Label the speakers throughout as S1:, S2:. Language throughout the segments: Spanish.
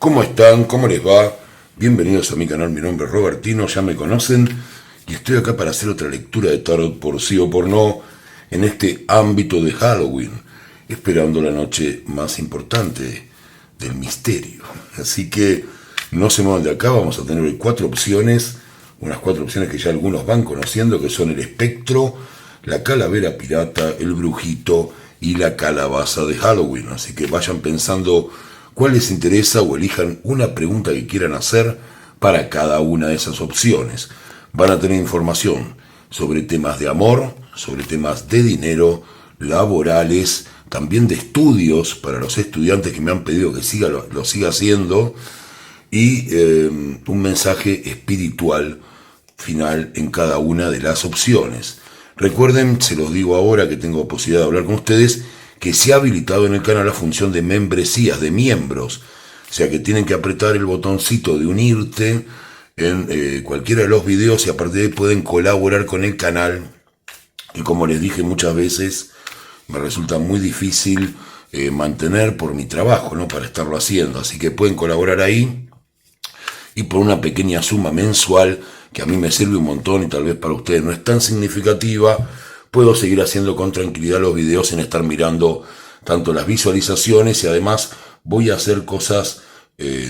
S1: ¿Cómo están? ¿Cómo les va? Bienvenidos a mi canal, mi nombre es Robertino, ya me conocen y estoy acá para hacer otra lectura de tarot por sí o por no en este ámbito de Halloween, esperando la noche más importante del misterio. Así que no se muevan de acá, vamos a tener hoy unas cuatro opciones que ya algunos van conociendo, que son el espectro, la calavera pirata, el brujito y la calabaza de Halloween. Así que vayan pensando cuál les interesa o elijan una pregunta que quieran hacer para cada una de esas opciones. Van a tener información sobre temas de amor, sobre temas de dinero, laborales, también de estudios para los estudiantes que me han pedido que lo siga haciendo, y un mensaje espiritual final en cada una de las opciones. Recuerden, se los digo ahora que tengo posibilidad de hablar con ustedes, que se ha habilitado en el canal la función de membresías, de miembros. O sea que tienen que apretar el botoncito de unirte en cualquiera de los videos y a partir de ahí pueden colaborar con el canal. Y como les dije muchas veces, me resulta muy difícil mantener por mi trabajo, ¿no? Para estarlo haciendo. Así que pueden colaborar ahí y por una pequeña suma mensual, que a mí me sirve un montón y tal vez para ustedes no es tan significativa, puedo seguir haciendo con tranquilidad los videos sin estar mirando tanto las visualizaciones, y además voy a hacer cosas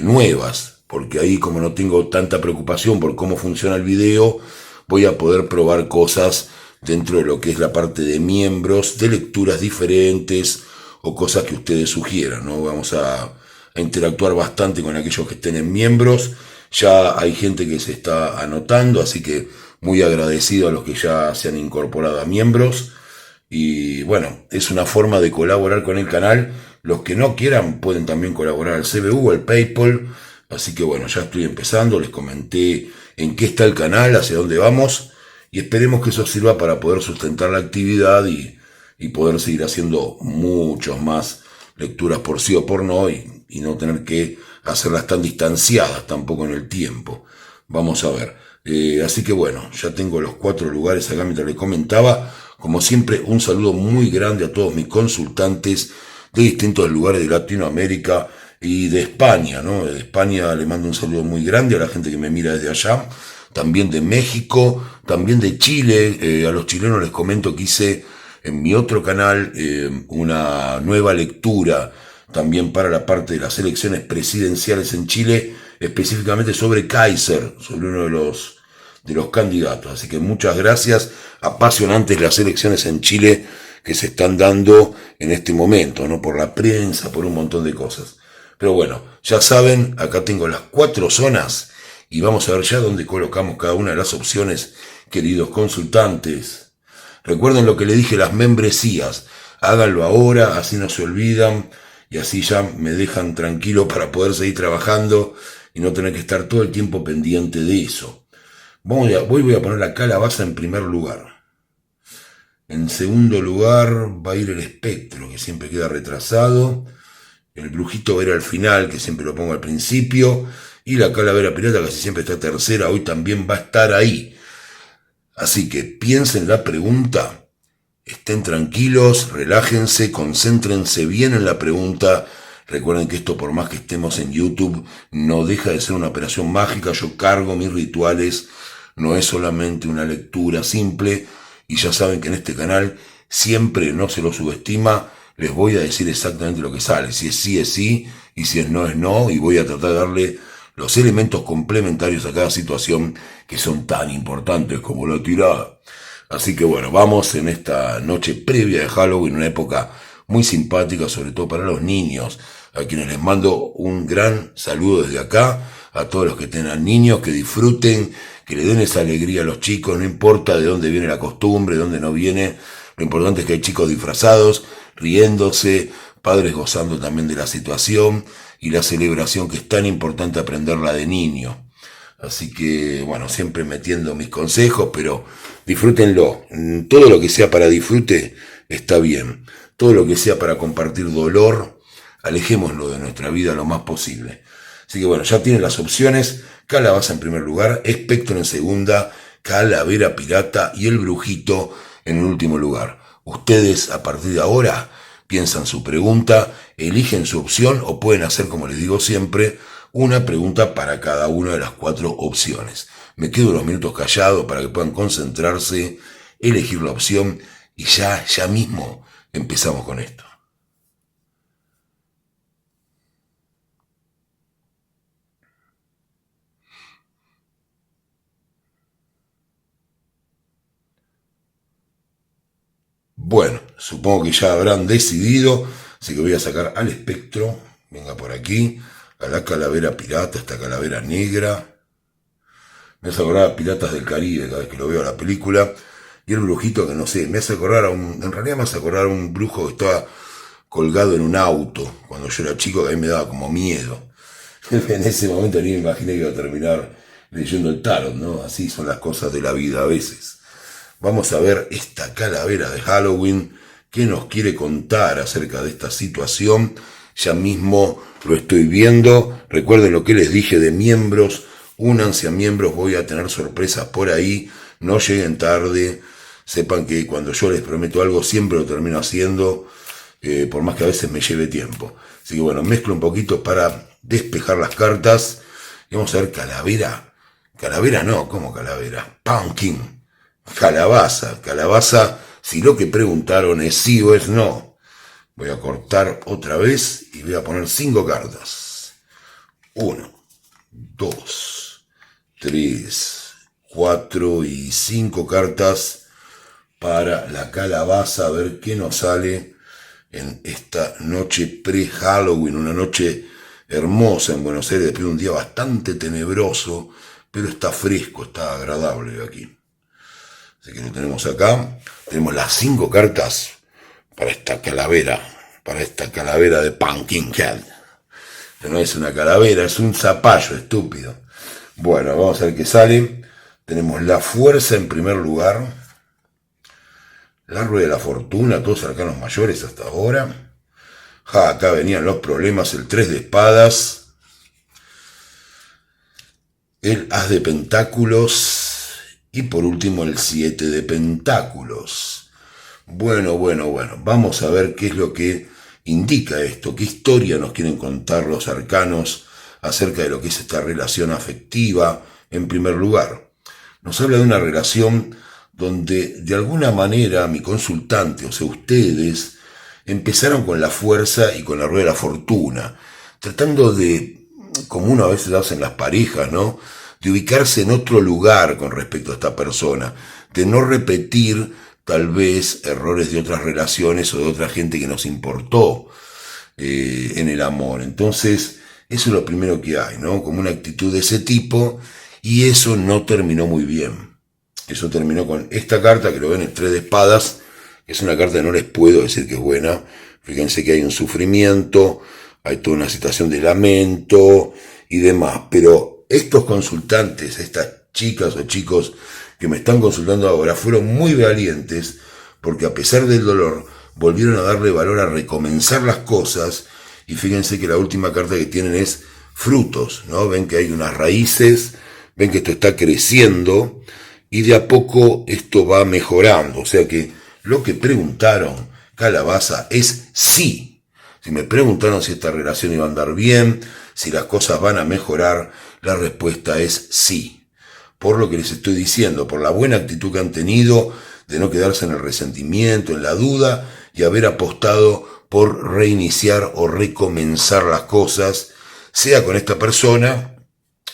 S1: nuevas, porque ahí, como no tengo tanta preocupación por cómo funciona el video, voy a poder probar cosas dentro de lo que es la parte de miembros, de lecturas diferentes o cosas que ustedes sugieran, ¿no? Vamos a interactuar bastante con aquellos que estén en miembros. Ya hay gente que se está anotando, así que muy agradecido a los que ya se han incorporado a miembros. Y bueno, es una forma de colaborar con el canal. Los que no quieran pueden también colaborar al CBU o al PayPal. Así que bueno, ya estoy empezando, les comenté en qué está el canal, hacia dónde vamos, y esperemos que eso sirva para poder sustentar la actividad y poder seguir haciendo muchos más lecturas por sí o por no, y no tener que hacerlas tan distanciadas tampoco en el tiempo. Vamos a ver. Así que bueno, ya tengo los 4 lugares acá mientras les comentaba. Como siempre, un saludo muy grande a todos mis consultantes de distintos lugares de Latinoamérica y de España, ¿no? De España le mando un saludo muy grande a la gente que me mira desde allá. También de México, también de Chile. A los chilenos les comento que hice en mi otro canal una nueva lectura también para la parte de las elecciones presidenciales en Chile, específicamente sobre Kaiser, sobre uno de los candidatos. Así que muchas gracias. Apasionantes las elecciones en Chile que se están dando en este momento, ¿no? Por la prensa, por un montón de cosas. Pero bueno, ya saben, acá tengo las 4 zonas y vamos a ver ya dónde colocamos cada una de las opciones, queridos consultantes. Recuerden lo que le dije, las membresías. Háganlo ahora, así no se olvidan. Y así ya me dejan tranquilo para poder seguir trabajando y no tener que estar todo el tiempo pendiente de eso. Voy a poner la calabaza en primer lugar. En segundo lugar va a ir el espectro, que siempre queda retrasado. El brujito va a ir al final, que siempre lo pongo al principio. Y la calavera pirata, que casi siempre está tercera, hoy también va a estar ahí. Así que piensen la pregunta. Estén tranquilos, relájense, concéntrense bien en la pregunta. Recuerden que esto, por más que estemos en YouTube, no deja de ser una operación mágica. Yo cargo mis rituales, no es solamente una lectura simple. Y ya saben que en este canal siempre no se lo subestima. Les voy a decir exactamente lo que sale. Si es sí, y si es no. Y voy a tratar de darle los elementos complementarios a cada situación que son tan importantes como la tirada. Así que bueno, vamos en esta noche previa de Halloween, una época muy simpática, sobre todo para los niños, a quienes les mando un gran saludo desde acá, a todos los que tengan niños, que disfruten, que le den esa alegría a los chicos, no importa de dónde viene la costumbre, de dónde no viene, lo importante es que hay chicos disfrazados, riéndose, padres gozando también de la situación y la celebración, que es tan importante aprenderla de niño. Así que, bueno, siempre metiendo mis consejos, pero disfrútenlo. Todo lo que sea para disfrute está bien. Todo lo que sea para compartir dolor, alejémoslo de nuestra vida lo más posible. Así que bueno, ya tienen las opciones. Calabaza en primer lugar, espectro en segunda, calavera pirata y el brujito en el último lugar. Ustedes, a partir de ahora, piensan su pregunta, eligen su opción o pueden hacer, como les digo siempre, una pregunta para cada una de las 4 opciones. Me quedo unos minutos callado para que puedan concentrarse, elegir la opción y ya mismo empezamos con esto. Bueno, supongo que ya habrán decidido, así que voy a sacar al espectro, venga por aquí, a la calavera pirata, esta calavera negra. Me hace acordar a Piratas del Caribe cada vez que lo veo a la película. Y el brujito que no sé, me hace acordar en realidad me hace acordar a un brujo que estaba colgado en un auto cuando yo era chico, que a mí me daba como miedo. En ese momento ni me imaginé que iba a terminar leyendo el tarot, ¿no? Así son las cosas de la vida a veces. Vamos a ver esta calavera de Halloween que nos quiere contar acerca de esta situación. Ya mismo lo estoy viendo. Recuerden lo que les dije de miembros. Únanse a miembros, voy a tener sorpresas por ahí. No lleguen tarde. Sepan que cuando yo les prometo algo siempre lo termino haciendo, por más que a veces me lleve tiempo. Así que bueno, mezclo un poquito para despejar las cartas. Y vamos a ver calavera. Calavera no, ¿cómo calavera? Pumpkin. Calabaza, si lo que preguntaron es sí o es no. Voy a cortar otra vez y voy a poner 5 cartas. 1, 2, 3, 4 y 5 cartas para la calabaza. A ver qué nos sale en esta noche pre-Halloween, una noche hermosa en Buenos Aires, después de un día bastante tenebroso, pero está fresco, está agradable aquí. Así que lo tenemos acá. Tenemos las 5 cartas para esta calavera de Pumpkinhead. Que no es una calavera, es un zapallo estúpido. Bueno, vamos a ver qué sale. Tenemos la fuerza en primer lugar. La rueda de la fortuna, todos arcanos mayores hasta ahora. Acá venían los problemas, el 3 de espadas. El as de pentáculos. Y por último el 7 de pentáculos. Bueno. Vamos a ver qué es lo que indica esto. ¿Qué historia nos quieren contar los arcanos acerca de lo que es esta relación afectiva? En primer lugar, nos habla de una relación donde de alguna manera mi consultante, o sea ustedes, empezaron con la fuerza y con la rueda de la fortuna, tratando de, como uno a veces hace en las parejas, ¿no?, de ubicarse en otro lugar con respecto a esta persona, de no repetir tal vez errores de otras relaciones o de otra gente que nos importó en el amor. Entonces, eso es lo primero que hay, ¿no? Como una actitud de ese tipo, y eso no terminó muy bien. Eso terminó con esta carta, que lo ven, el 3 de espadas, que es una carta que no les puedo decir que es buena. Fíjense que hay un sufrimiento, hay toda una situación de lamento y demás, pero estos consultantes, estas chicas o chicos que me están consultando ahora, fueron muy valientes porque a pesar del dolor volvieron a darle valor a recomenzar las cosas. Y fíjense que la última carta que tienen es frutos, ¿no? Ven que hay unas raíces, ven que esto está creciendo y de a poco esto va mejorando. O sea que lo que preguntaron, calabaza, es sí. Si me preguntaron si esta relación iba a andar bien, si las cosas van a mejorar, la respuesta es sí. Por lo que les estoy diciendo, por la buena actitud que han tenido de no quedarse en el resentimiento, en la duda, y haber apostado por reiniciar o recomenzar las cosas, sea con esta persona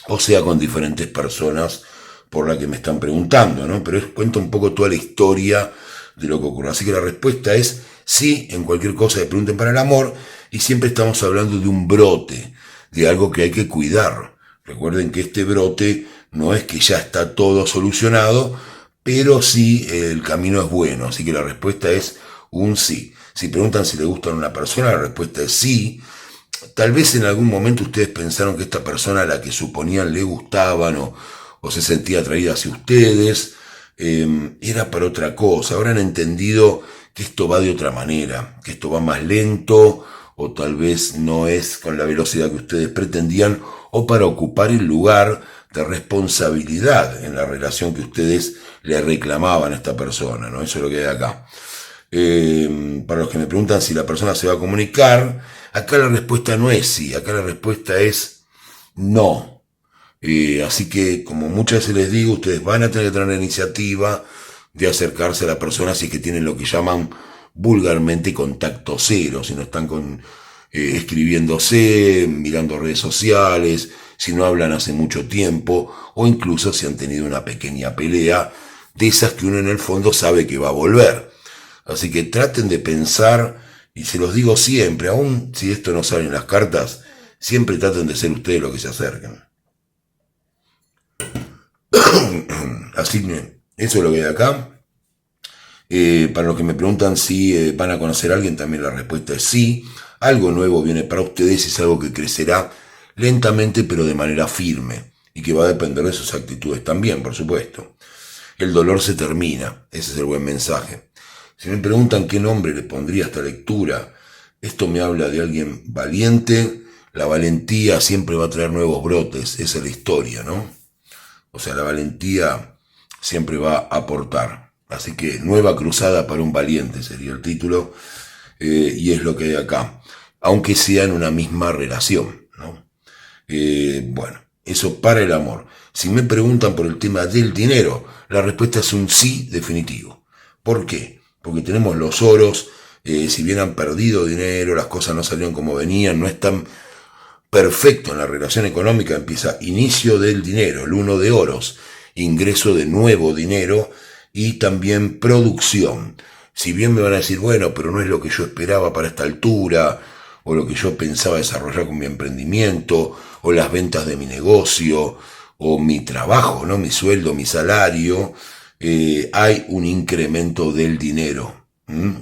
S1: o sea con diferentes personas por la que me están preguntando, ¿no? Pero cuenta un poco toda la historia de lo que ocurre. Así que la respuesta es sí en cualquier cosa que pregunten para el amor, y siempre estamos hablando de un brote, de algo que hay que cuidar. Recuerden que este brote no es que ya está todo solucionado, pero sí el camino es bueno, así que la respuesta es un sí. Si preguntan si le gustan a una persona, la respuesta es sí. Tal vez en algún momento ustedes pensaron que esta persona a la que suponían le gustaban o se sentía atraída hacia ustedes, era para otra cosa. Ahora han entendido que esto va de otra manera, que esto va más lento, o tal vez no es con la velocidad que ustedes pretendían, o para ocupar el lugar de responsabilidad en la relación que ustedes le reclamaban a esta persona, ¿no? Eso es lo que hay acá. Para los que me preguntan si la persona se va a comunicar, acá la respuesta no es sí, acá la respuesta es No. Así que, como muchas veces les digo, ustedes van a tener que tener la iniciativa de acercarse a la persona si es que tienen lo que llaman vulgarmente contacto cero, si no están escribiéndose, mirando redes sociales, si no hablan hace mucho tiempo, o incluso si han tenido una pequeña pelea, de esas que uno en el fondo sabe que va a volver. Así que traten de pensar, y se los digo siempre, aun si esto no sale en las cartas, siempre traten de ser ustedes los que se acerquen. Así que eso es lo que hay acá. Para los que me preguntan si van a conocer a alguien, también la respuesta es sí. Algo nuevo viene para ustedes, es algo que crecerá lentamente pero de manera firme y que va a depender de sus actitudes también, por supuesto. El dolor se termina, ese es el buen mensaje. Si me preguntan qué nombre le pondría a esta lectura, esto me habla de alguien valiente. La valentía siempre va a traer nuevos brotes, esa es la historia, ¿no? O sea, la valentía siempre va a aportar. Así que nueva cruzada para un valiente sería el título, y es lo que hay acá, aunque sea en una misma relación, ¿no? Bueno, eso para el amor. Si me preguntan por el tema del dinero, la respuesta es un sí definitivo. ¿Por qué? Porque tenemos los oros, si bien han perdido dinero, las cosas no salieron como venían, no están perfecto en la relación económica, empieza inicio del dinero, el 1 de oros, ingreso de nuevo dinero y también producción. Si bien me van a decir, bueno, pero no es lo que yo esperaba para esta altura, o lo que yo pensaba desarrollar con mi emprendimiento, o las ventas de mi negocio, o mi trabajo, ¿no? Mi sueldo, mi salario, hay un incremento del dinero.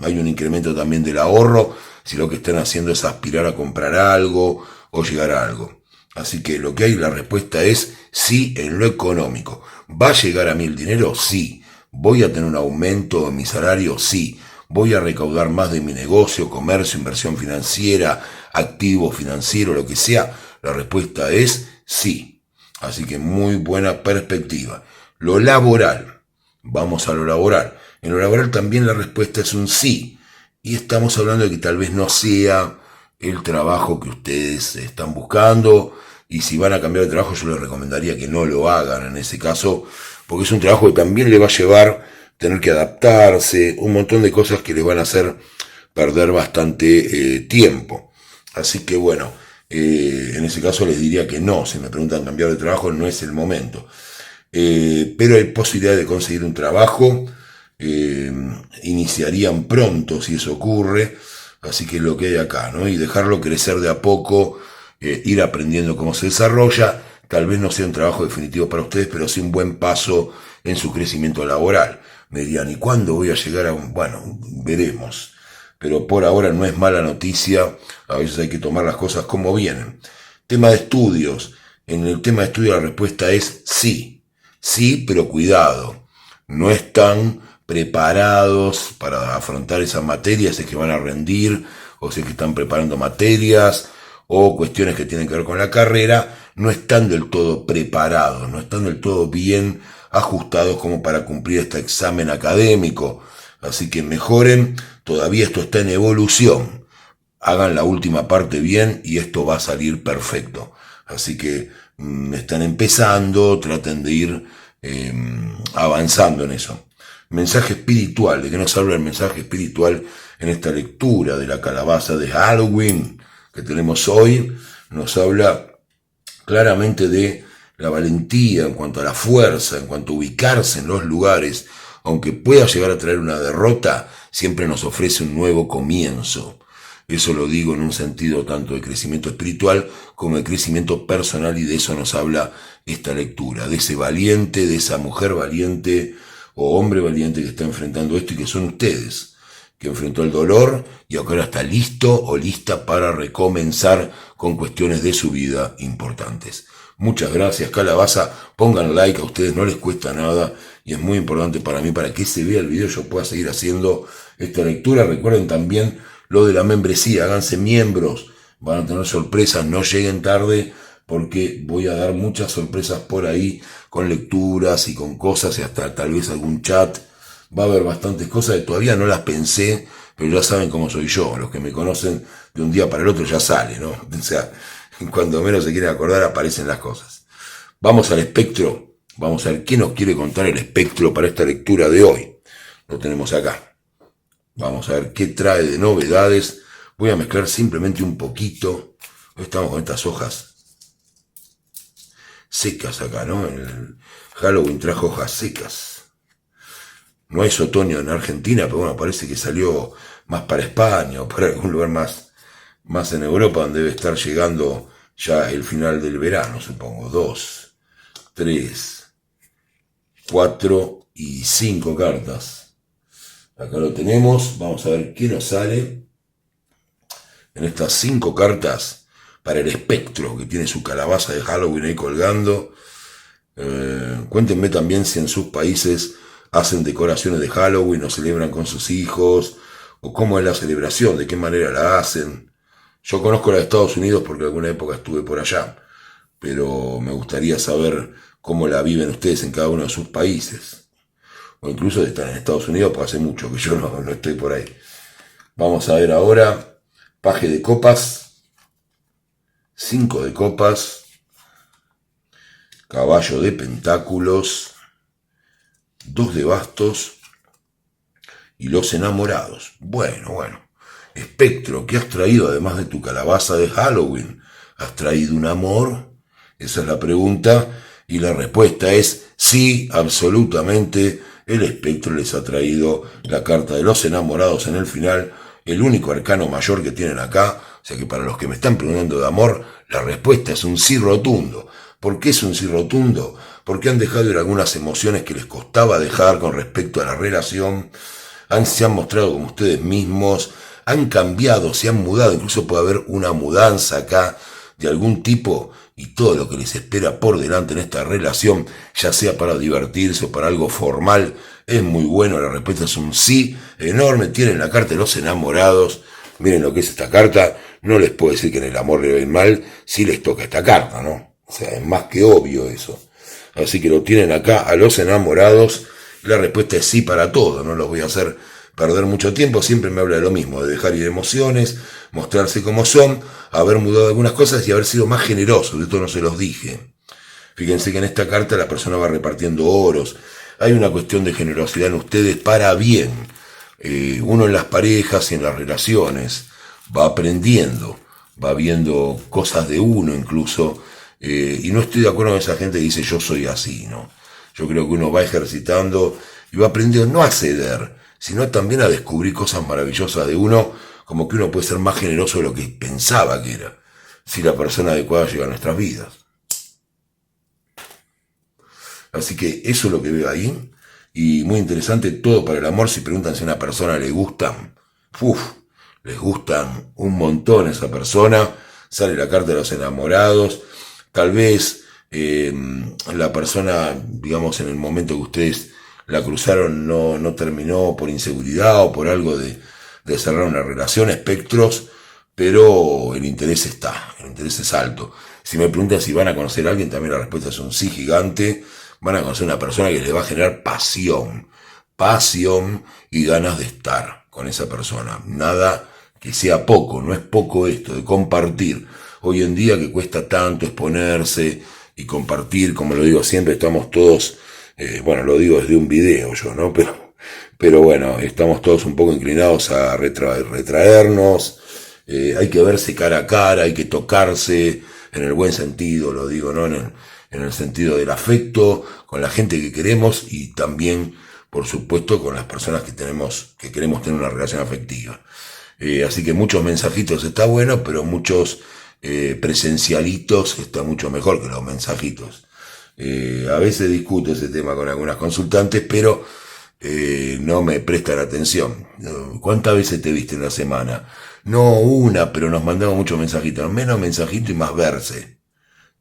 S1: Hay un incremento también del ahorro, si lo que están haciendo es aspirar a comprar algo o llegar a algo. Así que lo que hay, la respuesta es sí en lo económico. ¿Va a llegar a mí el dinero? Sí. ¿Voy a tener un aumento en mi salario? Sí. ¿Voy a recaudar más de mi negocio, comercio, inversión financiera, activo financiero, lo que sea? La respuesta es sí. Así que muy buena perspectiva. Lo laboral. Vamos a lo laboral. En lo laboral también la respuesta es un sí. Y estamos hablando de que tal vez no sea el trabajo que ustedes están buscando, y si van a cambiar de trabajo yo les recomendaría que no lo hagan en ese caso, porque es un trabajo que también le va a llevar tener que adaptarse, un montón de cosas que le van a hacer perder bastante tiempo. Así que bueno, en ese caso les diría que no, si me preguntan cambiar de trabajo no es el momento. Pero hay posibilidad de conseguir un trabajo, iniciarían pronto si eso ocurre. Así que es lo que hay acá, ¿no? Y dejarlo crecer de a poco, ir aprendiendo cómo se desarrolla. Tal vez no sea un trabajo definitivo para ustedes, pero sí un buen paso en su crecimiento laboral. Me dirían, ¿y cuándo voy a llegar a un...? Bueno, veremos. Pero por ahora no es mala noticia. A veces hay que tomar las cosas como vienen. Tema de estudios. En el tema de estudios la respuesta es sí. Sí, pero cuidado. No están preparados para afrontar esas materias, si es que van a rendir, o si es que están preparando materias, o cuestiones que tienen que ver con la carrera, no están del todo preparados, no están del todo bien ajustados como para cumplir este examen académico. Así que mejoren, todavía esto está en evolución. Hagan la última parte bien y esto va a salir perfecto. Así que están empezando, traten de ir avanzando en eso. Mensaje espiritual. ¿De qué nos habla el mensaje espiritual en esta lectura de la calabaza de Halloween que tenemos hoy? Nos habla claramente de la valentía en cuanto a la fuerza, en cuanto a ubicarse en los lugares. Aunque pueda llegar a traer una derrota, siempre nos ofrece un nuevo comienzo. Eso lo digo en un sentido tanto de crecimiento espiritual como de crecimiento personal, y de eso nos habla esta lectura, de ese valiente, de esa mujer valiente o hombre valiente que está enfrentando esto, y que son ustedes, que enfrentó el dolor y ahora está listo o lista para recomenzar con cuestiones de su vida importantes. Muchas gracias, Calabaza. Pongan like, a ustedes no les cuesta nada y es muy importante para mí, para que se vea el video, yo pueda seguir haciendo esta lectura. Recuerden también lo de la membresía, háganse miembros, van a tener sorpresas, no lleguen tarde, porque voy a dar muchas sorpresas por ahí, con lecturas y con cosas, y hasta tal vez algún chat. Va a haber bastantes cosas que todavía no las pensé, pero ya saben cómo soy yo. Los que me conocen, de un día para el otro ya sale, ¿no? O sea, Cuando menos se quieren acordar aparecen las cosas. Vamos al espectro, vamos a ver qué nos quiere contar el espectro para esta lectura de hoy. Lo tenemos acá. Vamos a ver qué trae de novedades. Voy a mezclar simplemente un poquito. Hoy estamos con estas hojas secas acá, ¿no? El Halloween trajo hojas secas. No es otoño en Argentina, pero bueno, parece que salió más para España o para algún lugar más en Europa, donde debe estar llegando ya el final del verano, supongo. 2, 3, 4 y 5 cartas. Acá lo tenemos, vamos a ver qué nos sale en estas 5 cartas para el espectro, que tiene su calabaza de Halloween ahí colgando. Cuéntenme también si en sus países hacen decoraciones de Halloween o celebran con sus hijos, o cómo es la celebración, de qué manera la hacen. Yo conozco la de Estados Unidos porque alguna época estuve por allá, pero me gustaría saber cómo la viven ustedes en cada uno de sus países. O incluso de estar en Estados Unidos, porque hace mucho que yo no estoy por ahí. Vamos a ver ahora, paje de copas, 5 de copas, caballo de pentáculos, 2 de bastos y los enamorados. Bueno. Espectro, ¿qué has traído además de tu calabaza de Halloween? ¿Has traído un amor? Esa es la pregunta y la respuesta es sí, absolutamente. El espectro les ha traído la carta de los enamorados en el final, el único arcano mayor que tienen acá. O sea que para los que me están preguntando de amor, la respuesta es un sí rotundo. ¿Por qué es un sí rotundo? Porque han dejado ir algunas emociones que les costaba dejar con respecto a la relación, se han mostrado como ustedes mismos, han cambiado, se han mudado, incluso puede haber una mudanza acá de algún tipo y todo lo que les espera por delante en esta relación, ya sea para divertirse o para algo formal, es muy bueno. La respuesta es un sí enorme. Tienen la carta de los enamorados. Miren lo que es esta carta. No les puedo decir que en el amor le ven mal si les toca esta carta, ¿no? O sea, es más que obvio eso. Así que lo tienen acá a los enamorados. La respuesta es sí para todo. No los voy a hacer perder mucho tiempo. Siempre me habla de lo mismo, de dejar ir emociones, mostrarse como son, haber mudado algunas cosas y haber sido más generosos. De esto no se los dije. Fíjense que en esta carta la persona va repartiendo oros. Hay una cuestión de generosidad en ustedes para bien. Uno en las parejas y en las relaciones va aprendiendo, va viendo cosas de uno incluso, y no estoy de acuerdo con esa gente que dice yo soy así, ¿no? Yo creo que uno va ejercitando y va aprendiendo no a ceder, sino también a descubrir cosas maravillosas de uno, como que uno puede ser más generoso de lo que pensaba que era, si la persona adecuada llega a nuestras vidas. Así que eso es lo que veo ahí. Y muy interesante, todo para el amor. Si preguntan si a una persona le gustan, les gustan un montón a esa persona. Sale la carta de los enamorados. Tal vez la persona, digamos, en el momento que ustedes la cruzaron no terminó por inseguridad o por algo de cerrar una relación, espectros, pero el interés está, el interés es alto. Si me preguntan si van a conocer a alguien, también la respuesta es un sí gigante. Van a conocer una persona que les va a generar pasión y ganas de estar con esa persona. Nada que sea poco, no es poco esto, de compartir. Hoy en día que cuesta tanto exponerse y compartir, como lo digo siempre, estamos todos, bueno, lo digo desde un video yo, ¿no? Pero bueno, estamos todos un poco inclinados a retraernos, hay que verse cara a cara, hay que tocarse, en el buen sentido, lo digo, ¿no? En el sentido del afecto, con la gente que queremos y también, por supuesto, con las personas que queremos tener una relación afectiva. Así que muchos mensajitos está bueno, pero muchos presencialitos está mucho mejor que los mensajitos. A veces discuto ese tema con algunas consultantes, pero no me prestan atención. ¿Cuántas veces te viste en la semana? No una, pero nos mandamos muchos mensajitos. Menos mensajitos y más verse.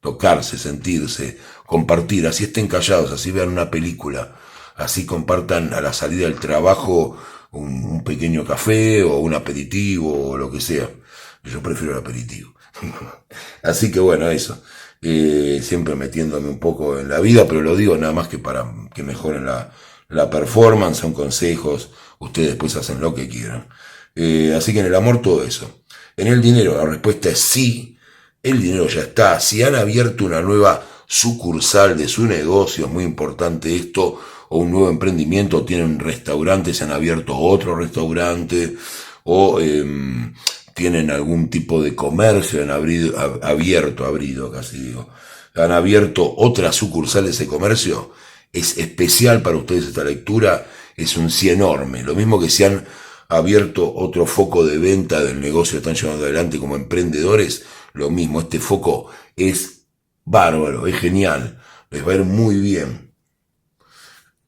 S1: Tocarse, sentirse, compartir, así estén callados, así vean una película, así compartan a la salida del trabajo un pequeño café o un aperitivo o lo que sea. Yo prefiero el aperitivo. Así que bueno, eso. Siempre metiéndome un poco en la vida, pero lo digo nada más que para que mejoren la performance, son consejos, ustedes después hacen lo que quieran. Así que en el amor todo eso. En el dinero la respuesta es sí. el dinero ya está. Si han abierto una nueva sucursal de su negocio, es muy importante esto, o un nuevo emprendimiento, tienen restaurantes, han abierto otro restaurante, o tienen algún tipo de comercio, han abierto, casi digo, han abierto otras sucursales de comercio, es especial para ustedes esta lectura, es un sí enorme. Lo mismo que si han abierto otro foco de venta del negocio, están llevando adelante como emprendedores, lo mismo, este foco es bárbaro, es genial, les va a ir muy bien.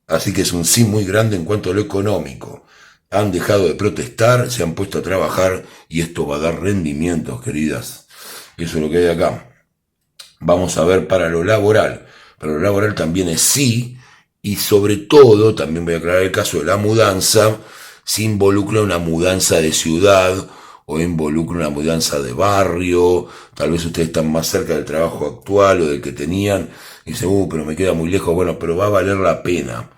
S1: Así que es un sí muy grande en cuanto a lo económico. Han dejado de protestar, se han puesto a trabajar y esto va a dar rendimientos, queridas. Eso es lo que hay acá. Vamos a ver para lo laboral. Para lo laboral también es sí, y sobre todo, también voy a aclarar el caso de la mudanza, si involucra una mudanza de ciudad o involucra una mudanza de barrio, tal vez ustedes están más cerca del trabajo actual o del que tenían, y dicen, pero me queda muy lejos, bueno, pero va a valer la pena,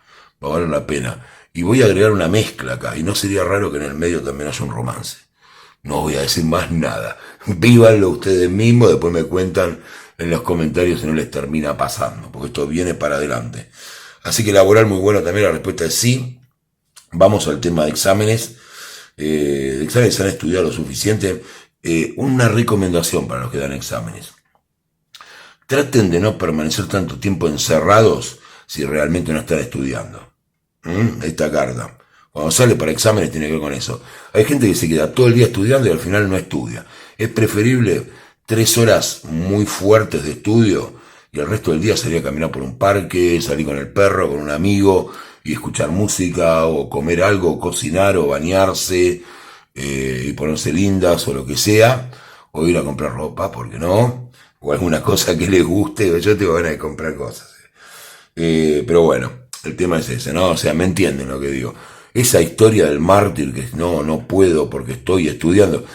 S1: va a valer la pena. Y voy a agregar una mezcla acá, y no sería raro que en el medio también haya un romance. No voy a decir más nada. Vívanlo ustedes mismos, después me cuentan en los comentarios si no les termina pasando, porque esto viene para adelante. Así que laboral muy bueno también, la respuesta es sí. Vamos al tema de exámenes. De exámenes han estudiado lo suficiente. Una recomendación para los que dan exámenes. Traten de no permanecer tanto tiempo encerrados si realmente no están estudiando. Esta carta. Cuando sale para exámenes tiene que ver con eso. Hay gente que se queda todo el día estudiando y al final no estudia. Es preferible 3 horas muy fuertes de estudio y el resto del día salir a caminar por un parque, salir con el perro, con un amigo y escuchar música o comer algo, cocinar o bañarse y ponerse lindas o lo que sea, o ir a comprar ropa, ¿por qué no? O alguna cosa que les guste. Yo tengo ganas de comprar cosas. Pero bueno, el tema es ese, ¿no? O sea, me entienden lo que digo. Esa historia del mártir que no puedo porque estoy estudiando.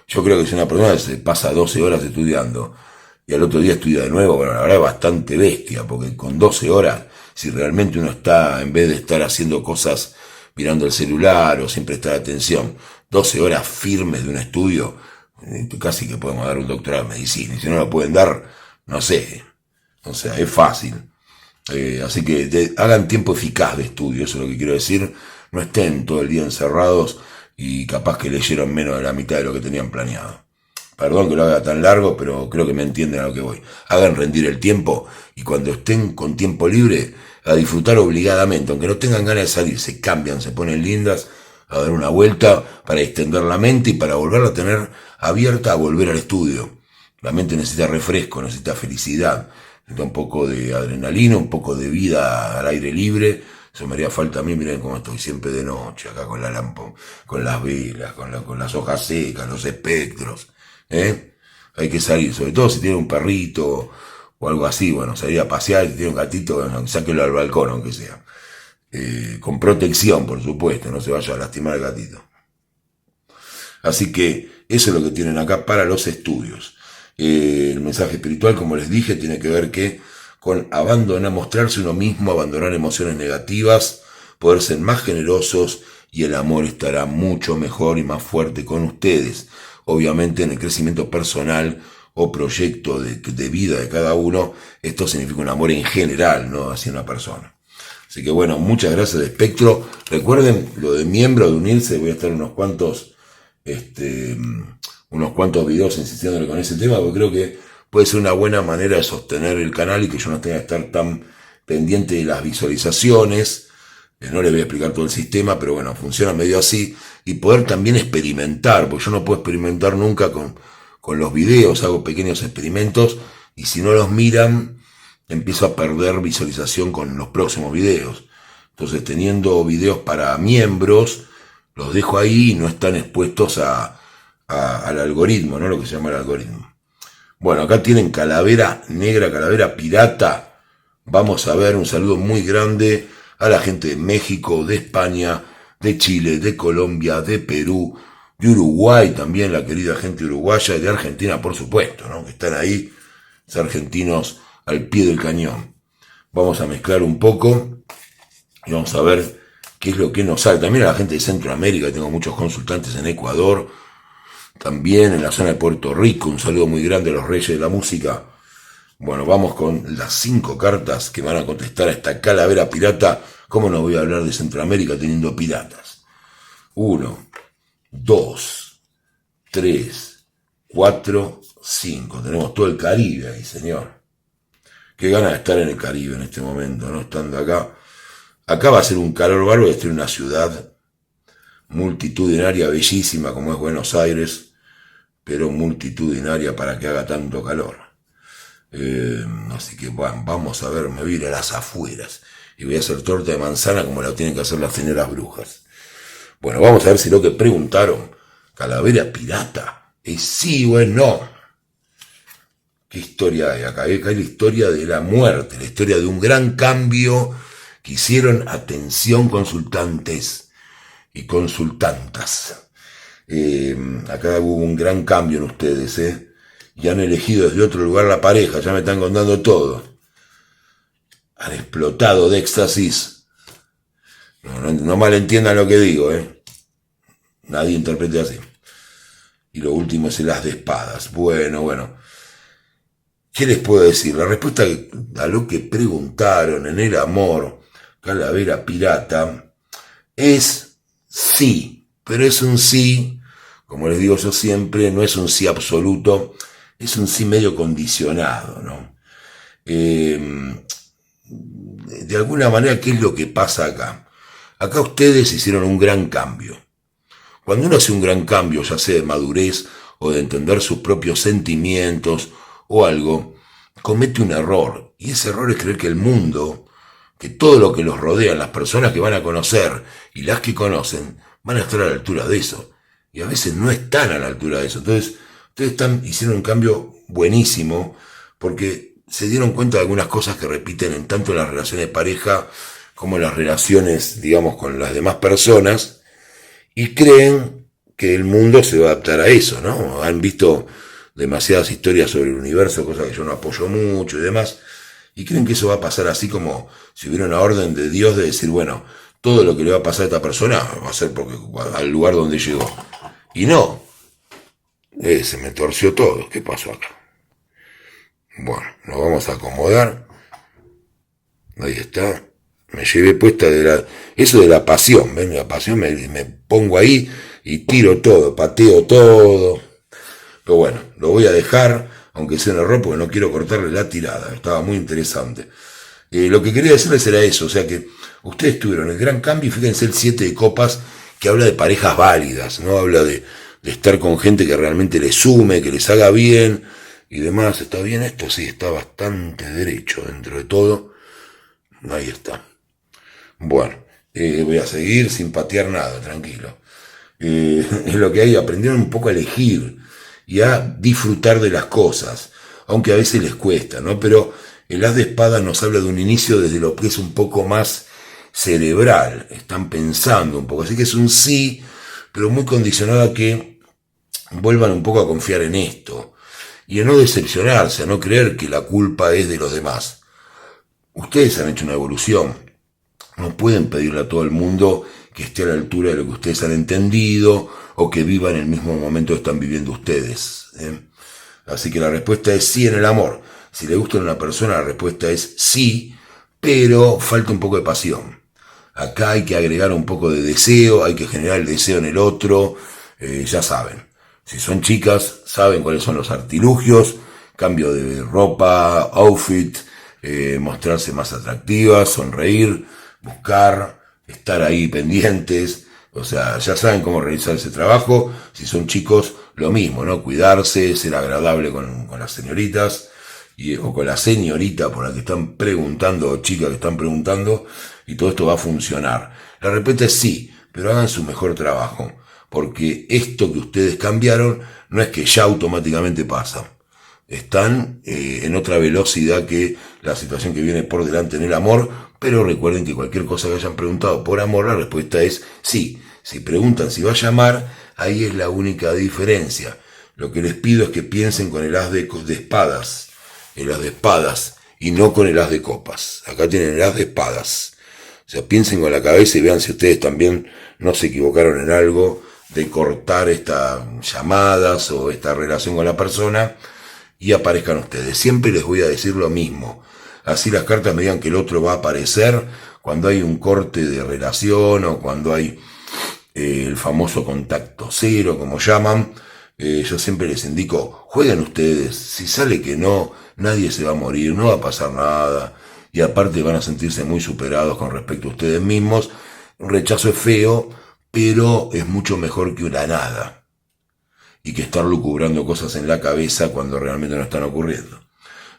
S1: Yo creo que si una persona se pasa 12 horas estudiando y al otro día estudia de nuevo, bueno, la verdad es bastante bestia, porque con 12 horas, si realmente uno está, en vez de estar haciendo cosas mirando el celular o sin prestar atención, 12 horas firmes de un estudio, casi que podemos dar un doctorado en medicina, y si no lo pueden dar, no sé, o sea, es fácil. Así que hagan tiempo eficaz de estudio, eso es lo que quiero decir. No estén todo el día encerrados y capaz que leyeron menos de la mitad de lo que tenían planeado. Perdón que lo haga tan largo, pero creo que me entienden a lo que voy. Hagan rendir el tiempo y cuando estén con tiempo libre, a disfrutar obligadamente. Aunque no tengan ganas de salir, se cambian, se ponen lindas, a dar una vuelta para extender la mente y para volverla a tener abierta a volver al estudio. La mente necesita refresco, necesita felicidad. Necesita un poco de adrenalina, un poco de vida al aire libre. Eso me haría falta a mí. Miren cómo estoy siempre de noche, acá con la lámpara, con las velas, con las hojas secas, los espectros. Hay que salir, sobre todo si tiene un perrito o algo así, bueno, salir a pasear. Si tiene un gatito, bueno, sáquelo al balcón, aunque sea. Con protección, por supuesto, no se vaya a lastimar al gatito. Así que eso es lo que tienen acá para los estudios. El mensaje espiritual, como les dije, tiene que ver con abandonar, mostrarse uno mismo, abandonar emociones negativas, poder ser más generosos y el amor estará mucho mejor y más fuerte con ustedes. Obviamente en el crecimiento personal o proyecto de vida de cada uno, esto significa un amor en general, no hacia una persona. Así que bueno, muchas gracias de Espectro. Recuerden lo de miembro, de unirse, voy a estar unos cuantos videos insistiéndole con ese tema, porque creo que puede ser una buena manera de sostener el canal y que yo no tenga que estar tan pendiente de las visualizaciones. No les voy a explicar todo el sistema, pero bueno, funciona medio así. Y poder también experimentar, porque yo no puedo experimentar nunca con los videos, hago pequeños experimentos y si no los miran, empiezo a perder visualización con los próximos videos. Entonces, teniendo videos para miembros, los dejo ahí y no están expuestos al algoritmo, ¿no? Lo que se llama el algoritmo. Bueno, acá tienen calavera negra, calavera pirata. Vamos a ver, un saludo muy grande a la gente de México, de España, de Chile, de Colombia, de Perú, de Uruguay también, la querida gente uruguaya, y de Argentina, por supuesto, ¿no? Que están ahí, los argentinos al pie del cañón. Vamos a mezclar un poco y vamos a ver qué es lo que nos sale. También a la gente de Centroamérica, tengo muchos consultantes en Ecuador, también en la zona de Puerto Rico. Un saludo muy grande a los reyes de la música. Bueno, vamos con las 5 cartas que van a contestar a esta calavera pirata. ¿Cómo no voy a hablar de Centroamérica teniendo piratas? 1, 2, 3, 4, 5. Tenemos todo el Caribe ahí, señor. Qué ganas de estar en el Caribe en este momento, ¿no? Estando acá. Acá va a ser un calor bárbaro, estoy en una ciudad multitudinaria, bellísima como es Buenos Aires, pero multitudinaria para que haga tanto calor. Así que bueno, vamos a ver, me voy a ir a las afueras y voy a hacer torta de manzana como la tienen que hacer las señoras brujas. Bueno, vamos a ver si lo que preguntaron, calavera pirata, es sí o es no. ¿Qué historia hay acá? Acá hay la historia de la muerte, la historia de un gran cambio que hicieron, atención consultantes y consultantas. Acá hubo un gran cambio en ustedes, y han elegido desde otro lugar la pareja, ya me están contando todo. Han explotado de éxtasis. No malentiendan lo que digo, Nadie interprete así. Y lo último es el as de espadas. Bueno. ¿Qué les puedo decir? La respuesta a lo que preguntaron en el amor, calavera pirata, es sí. Pero es un sí, como les digo yo siempre, no es un sí absoluto, es un sí medio condicionado, ¿no? De alguna manera, ¿qué es lo que pasa acá? Acá ustedes hicieron un gran cambio. Cuando uno hace un gran cambio, ya sea de madurez o de entender sus propios sentimientos o algo, comete un error. Y ese error es creer que el mundo, que todo lo que los rodea, las personas que van a conocer y las que conocen, van a estar a la altura de eso. Y a veces no están a la altura de eso. Entonces, ustedes hicieron un cambio buenísimo porque se dieron cuenta de algunas cosas que repiten en tanto en las relaciones de pareja como en las relaciones, digamos, con las demás personas, y creen que el mundo se va a adaptar a eso, ¿no? Han visto demasiadas historias sobre el universo, cosas que yo no apoyo mucho y demás, y creen que eso va a pasar así como si hubiera una orden de Dios de decir, bueno, todo lo que le va a pasar a esta persona va a ser porque al lugar donde llegó. Y no. Se me torció todo. ¿Qué pasó acá? Bueno, nos vamos a acomodar. Ahí está. Me llevé puesta eso de la pasión, ¿ven? La pasión me pongo ahí y tiro todo, pateo todo. Pero bueno, lo voy a dejar, aunque sea un error, porque no quiero cortarle la tirada. Estaba muy interesante. Lo que quería decirles era eso, o sea que ustedes tuvieron el gran cambio y fíjense el 7 de copas que habla de parejas válidas, ¿no? Habla de estar con gente que realmente les sume, que les haga bien y demás. ¿Está bien esto? Sí, está bastante derecho dentro de todo. Ahí está. Bueno, voy a seguir sin patear nada, tranquilo. Es lo que hay, aprendieron un poco a elegir y a disfrutar de las cosas, aunque a veces les cuesta, ¿no? Pero el as de espadas nos habla de un inicio desde lo que es un poco más cerebral, están pensando un poco, así que es un sí, pero muy condicionado a que vuelvan un poco a confiar en esto y a no decepcionarse, a no creer que la culpa es de los demás. Ustedes han hecho una evolución, no pueden pedirle a todo el mundo que esté a la altura de lo que ustedes han entendido o que viva en el mismo momento que están viviendo ustedes. Así que la respuesta es sí en el amor. Si le gusta a una persona, la respuesta es sí, pero falta un poco de pasión. Acá hay que agregar un poco de deseo, hay que generar el deseo en el otro, ya saben. Si son chicas, saben cuáles son los artilugios, cambio de ropa, outfit, mostrarse más atractivas, sonreír, buscar, estar ahí pendientes, o sea, ya saben cómo realizar ese trabajo. Si son chicos, lo mismo, ¿no? Cuidarse, ser agradable con las señoritas, o con la señorita por la que están preguntando, o chica que están preguntando, y todo esto va a funcionar. La respuesta es sí, pero hagan su mejor trabajo, porque esto que ustedes cambiaron no es que ya automáticamente pasa. Están en otra velocidad que la situación que viene por delante en el amor, pero recuerden que cualquier cosa que hayan preguntado por amor, la respuesta es sí. Si preguntan si va a llamar, ahí es la única diferencia. Lo que les pido es que piensen con el as de espadas, el as de espadas, y no con el as de copas. Acá tienen el as de espadas. O sea, piensen con la cabeza y vean si ustedes también no se equivocaron en algo de cortar estas llamadas o esta relación con la persona y aparezcan ustedes. Siempre les voy a decir lo mismo. Así las cartas me digan que el otro va a aparecer cuando hay un corte de relación o cuando hay el famoso contacto cero, como llaman. Yo siempre les indico, jueguen ustedes. Si sale que no, nadie se va a morir, no va a pasar nada. Y aparte van a sentirse muy superados con respecto a ustedes mismos. Un rechazo es feo, pero es mucho mejor que una nada. Y que estar lucubrando cosas en la cabeza cuando realmente no están ocurriendo.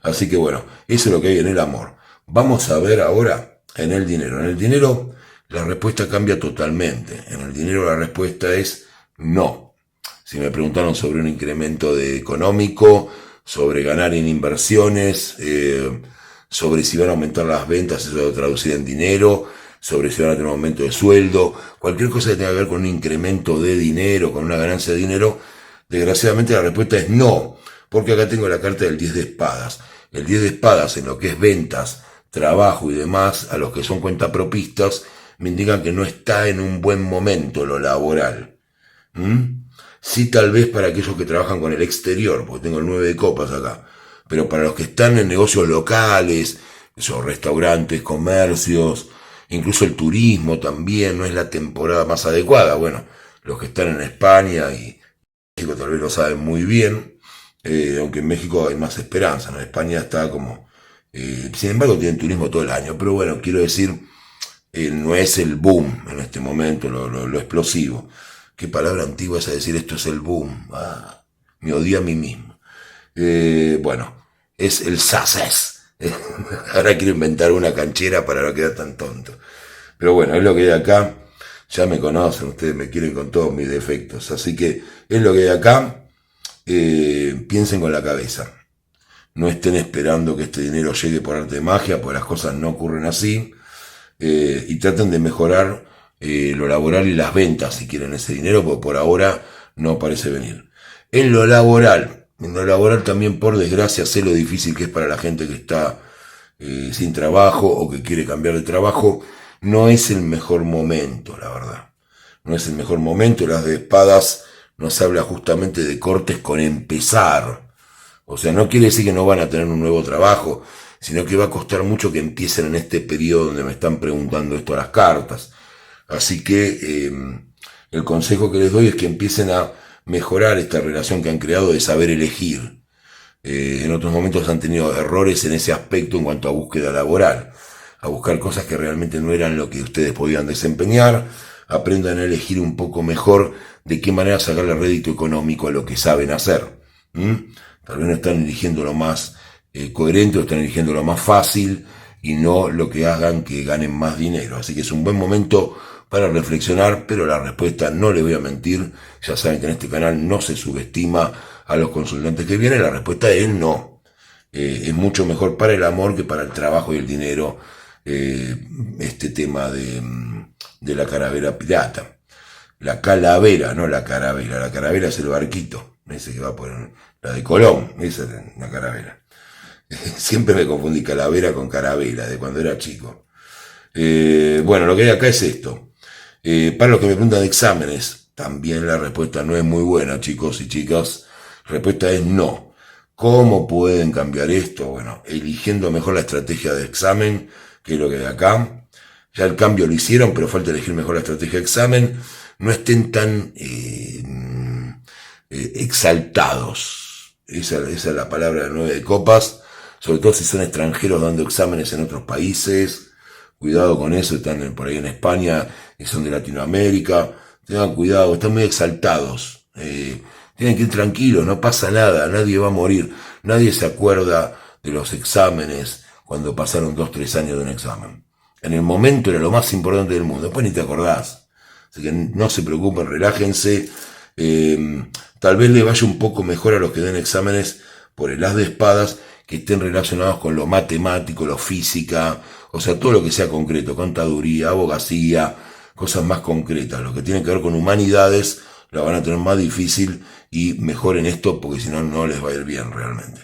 S1: Así que bueno, eso es lo que hay en el amor. Vamos a ver ahora en el dinero. En el dinero la respuesta cambia totalmente. En el dinero la respuesta es no. Si me preguntaron sobre un incremento de económico, sobre ganar en inversiones, sobre si van a aumentar las ventas, eso lo traducir en dinero, sobre si van a tener un aumento de sueldo, cualquier cosa que tenga que ver con un incremento de dinero, con una ganancia de dinero, desgraciadamente la respuesta es no, porque acá tengo la carta del 10 de espadas. El 10 de espadas en lo que es ventas, trabajo y demás, a los que son cuentapropistas, me indican que no está en un buen momento lo laboral. Sí, tal vez para aquellos que trabajan con el exterior, porque tengo el 9 de copas acá, pero para los que están en negocios locales, esos restaurantes, comercios, incluso el turismo también, no es la temporada más adecuada. Bueno, los que están en España y México tal vez lo saben muy bien, aunque en México hay más esperanza, ¿no? España está como... sin embargo tienen turismo todo el año, pero bueno, quiero decir, no es el boom en este momento, lo explosivo. Qué palabra antigua es a decir esto es el boom. Me odio a mí mismo. Bueno, es el sasés. Ahora quiero inventar una canchera para no quedar tan tonto. Pero bueno, es lo que hay acá. Ya me conocen, ustedes me quieren con todos mis defectos. Así que es lo que hay acá. Piensen con la cabeza. No estén esperando que este dinero llegue por arte de magia, porque las cosas no ocurren así. Y traten de mejorar lo laboral y las ventas si quieren ese dinero, porque por ahora no parece venir. En lo laboral también, por desgracia, sé lo difícil que es para la gente que está sin trabajo o que quiere cambiar de trabajo. No es el mejor momento, la verdad. No es el mejor momento. Las de espadas nos habla justamente de cortes con empezar. O sea, no quiere decir que no van a tener un nuevo trabajo, sino que va a costar mucho que empiecen en este periodo donde me están preguntando esto a las cartas. Así que el consejo que les doy es que empiecen a mejorar esta relación que han creado de saber elegir. En otros momentos han tenido errores en ese aspecto en cuanto a búsqueda laboral, a buscar cosas que realmente no eran lo que ustedes podían desempeñar. Aprendan a elegir un poco mejor de qué manera sacarle rédito económico a lo que saben hacer. Tal vez no están eligiendo lo más coherente, o están eligiendo lo más fácil y no lo que hagan que ganen más dinero. Así que es un buen momento para reflexionar, pero la respuesta, no les voy a mentir, ya saben que en este canal no se subestima a los consultantes que vienen, la respuesta es no. Es mucho mejor para el amor que para el trabajo y el dinero este tema de la calavera pirata. La calavera, no la caravera. La caravera es el barquito, ese que va por la de Colón, esa es la caravera. Siempre me confundí calavera con caravera, de cuando era chico. Bueno, lo que hay acá es esto. Para los que me preguntan de exámenes, también la respuesta no es muy buena, chicos y chicas. La respuesta es no. ¿Cómo pueden cambiar esto? Bueno, eligiendo mejor la estrategia de examen, que es lo que hay acá. Ya el cambio lo hicieron, pero falta elegir mejor la estrategia de examen. No estén tan exaltados. Esa es la palabra de 9 de copas. Sobre todo si son extranjeros dando exámenes en otros países. Cuidado con eso, están por ahí en España y son de Latinoamérica. Tengan cuidado, están muy exaltados. Tienen que ir tranquilos, no pasa nada, nadie va a morir. Nadie se acuerda de los exámenes cuando pasaron 2-3 años de un examen. En el momento era lo más importante del mundo, después ni te acordás. Así que no se preocupen, relájense. Tal vez le vaya un poco mejor a los que den exámenes por el as de espadas, que estén relacionados con lo matemático, lo física, o sea, todo lo que sea concreto, contaduría, abogacía, cosas más concretas. Lo que tiene que ver con humanidades la van a tener más difícil y mejor en esto, porque si no, no les va a ir bien realmente.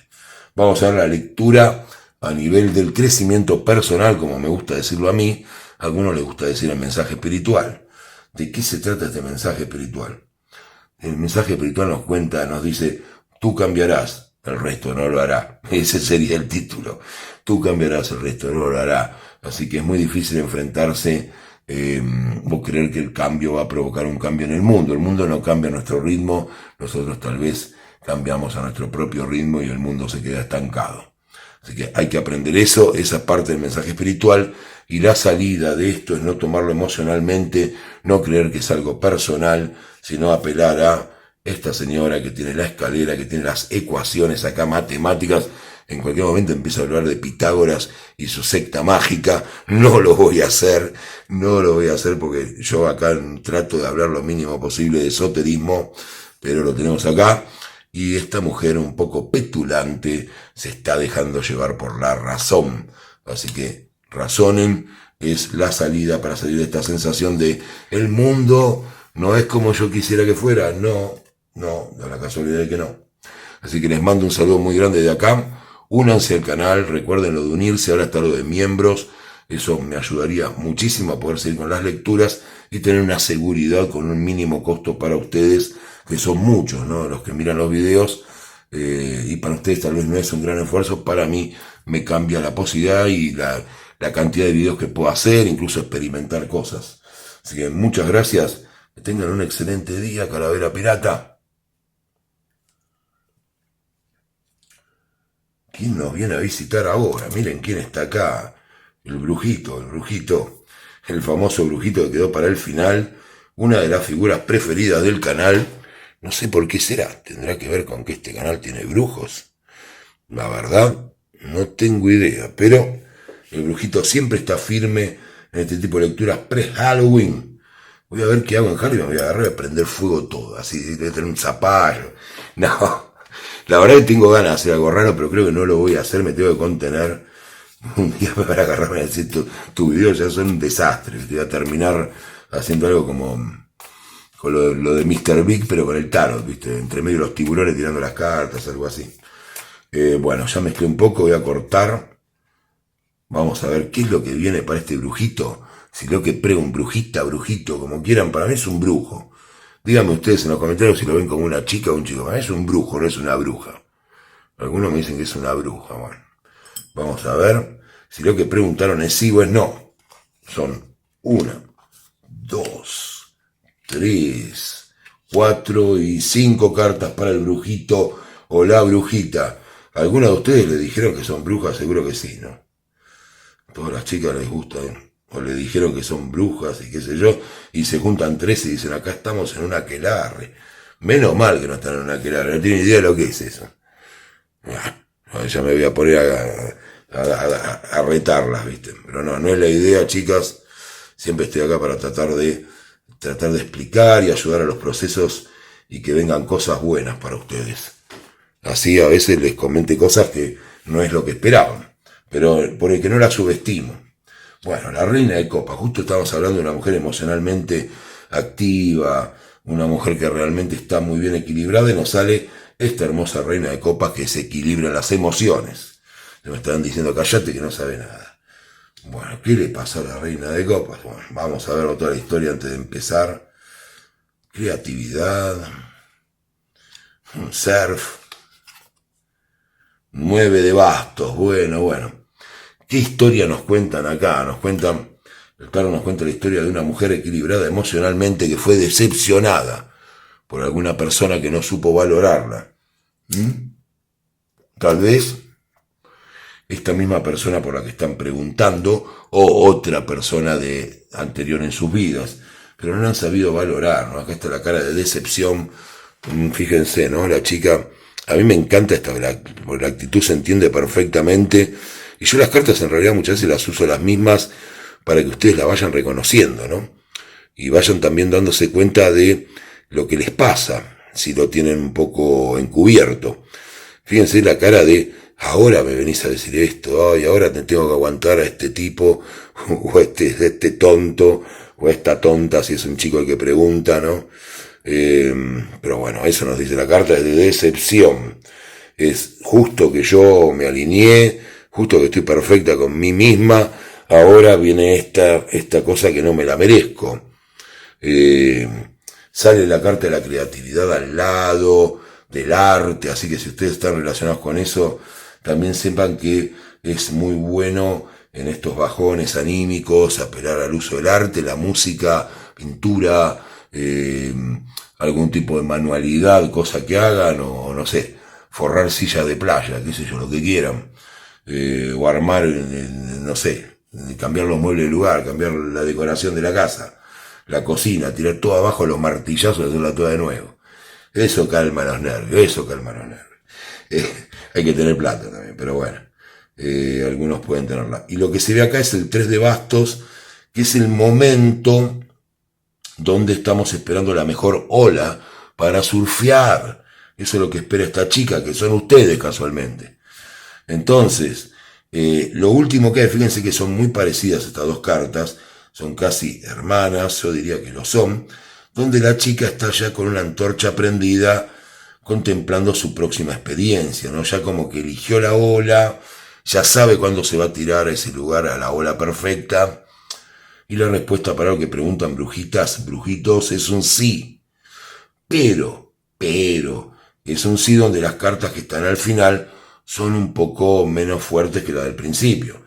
S1: Vamos a ver la lectura a nivel del crecimiento personal, como me gusta decirlo a mí. A algunos les gusta decir el mensaje espiritual. ¿De qué se trata este mensaje espiritual? el mensaje espiritual nos cuenta, nos dice, tú cambiarás, el resto no lo hará. Ese sería el título. Tú cambiarás, el resto no lo hará. Así que es muy difícil enfrentarse o creer que el cambio va a provocar un cambio en el mundo. El mundo no cambia a nuestro ritmo, nosotros tal vez cambiamos a nuestro propio ritmo y el mundo se queda estancado. Así que hay que aprender eso, esa parte del mensaje espiritual, y la salida de esto es no tomarlo emocionalmente, no creer que es algo personal, sino apelar a esta señora que tiene la escalera, que tiene las ecuaciones acá matemáticas. En cualquier momento empieza a hablar de Pitágoras y su secta mágica. No lo voy a hacer porque yo acá trato de hablar lo mínimo posible de esoterismo, pero lo tenemos acá. Y esta mujer un poco petulante se está dejando llevar por la razón. Así que razonen, es la salida para salir de esta sensación de el mundo no es como yo quisiera que fuera. No, da la casualidad de que no. Así que les mando un saludo muy grande de acá. Únanse al canal, recuerden lo de unirse, ahora está lo de miembros. Eso me ayudaría muchísimo a poder seguir con las lecturas y tener una seguridad con un mínimo costo para ustedes, que son muchos, ¿no? Los que miran los videos, y para ustedes tal vez no es un gran esfuerzo, para mí me cambia la posibilidad y la cantidad de videos que puedo hacer, incluso experimentar cosas. Así que muchas gracias, que tengan un excelente día, Calavera Pirata. ¿Quién nos viene a visitar ahora? Miren quién está acá, el brujito, el famoso brujito que quedó para el final, una de las figuras preferidas del canal. No sé por qué será, tendrá que ver con que este canal tiene brujos. La verdad, no tengo idea, pero el brujito siempre está firme en este tipo de lecturas pre-Halloween. Voy a ver qué hago en Halloween, me voy a agarrar y a prender fuego todo, así, de tener un zapallo. No, la verdad que tengo ganas de hacer algo raro, pero creo que no lo voy a hacer, me tengo que contener. Un día me van a agarrar y decir, tu video ya son un desastre, te voy a terminar haciendo algo como con lo de Mr. Big, pero con el tarot, ¿viste? Entre medio de los tiburones tirando las cartas, algo así. Bueno, ya mezclé un poco, voy a cortar. Vamos a ver qué es lo que viene para este brujito. Si lo que prego un brujita, brujito, como quieran, para mí es un brujo. Díganme ustedes en los comentarios si lo ven como una chica o un chico. Para mí es un brujo, no es una bruja. Algunos me dicen que es una bruja. Bueno, vamos a ver si lo que preguntaron es sí o es no. Son 1, 2, 3, 4 y 5 cartas para el brujito o la brujita. ¿Alguna de ustedes le dijeron que son brujas? Seguro que sí, ¿no? A todas las chicas les gusta, o le dijeron que son brujas y qué sé yo, y se juntan 3 y dicen, acá estamos en una aquelarre. Menos mal que no están en una aquelarre, no tienen idea de lo que es eso. Ya me voy a poner a retarlas, ¿viste? Pero no es la idea, chicas. Siempre estoy acá para tratar de explicar y ayudar a los procesos y que vengan cosas buenas para ustedes. Así a veces les comenté cosas que no es lo que esperaban, pero por el que no la subestimo. Bueno, la reina de copas, justo estamos hablando de una mujer emocionalmente activa, una mujer que realmente está muy bien equilibrada, y nos sale esta hermosa reina de copas que se equilibra las emociones. Me están diciendo, cállate que no sabe nada. Bueno, ¿qué le pasó a la reina de copas? Bueno, vamos a ver toda la historia antes de empezar. Creatividad, surf, 9 de bastos, bueno. ¿Qué historia nos cuentan acá? El tarot nos cuenta la historia de una mujer equilibrada emocionalmente que fue decepcionada por alguna persona que no supo valorarla. Tal vez esta misma persona por la que están preguntando, o otra persona de anterior en sus vidas, pero no han sabido valorar, ¿no? Acá está la cara de decepción. Fíjense, ¿no? La chica, a mí me encanta esta, porque la actitud se entiende perfectamente, y yo las cartas en realidad muchas veces las uso las mismas para que ustedes la vayan reconociendo, ¿no? Y vayan también dándose cuenta de lo que les pasa, si lo tienen un poco encubierto. Fíjense la cara de, ahora me venís a decir esto, ay, ahora te tengo que aguantar a este tipo, o este tonto, o esta tonta, si es un chico el que pregunta, ¿no? Pero bueno, eso nos dice la carta, es de decepción. Es justo que yo me alineé, justo que estoy perfecta con mí misma, ahora viene esta cosa que no me la merezco. Sale la carta de la creatividad al lado, del arte, así que si ustedes están relacionados con eso, también sepan que es muy bueno en estos bajones anímicos apelar al uso del arte, la música, pintura, algún tipo de manualidad, cosa que hagan, o no sé, forrar sillas de playa, qué sé yo, lo que quieran, o armar, no sé, cambiar los muebles de lugar, cambiar la decoración de la casa, la cocina, tirar todo abajo los martillazos y hacerla toda de nuevo. Eso calma los nervios, eso calma los nervios. Hay que tener plata también, pero bueno, algunos pueden tenerla. Y lo que se ve acá es el 3 de bastos, que es el momento donde estamos esperando la mejor ola para surfear. Eso es lo que espera esta chica, que son ustedes casualmente. Entonces, lo último que hay, fíjense que son muy parecidas estas dos cartas, son casi hermanas, yo diría que lo son, donde la chica está ya con una antorcha prendida, contemplando su próxima experiencia, ¿no? Ya como que eligió la ola, ya sabe cuándo se va a tirar a ese lugar, a la ola perfecta, y la respuesta para lo que preguntan brujitas, brujitos, es un sí. Pero, es un sí donde las cartas que están al final son un poco menos fuertes que la del principio.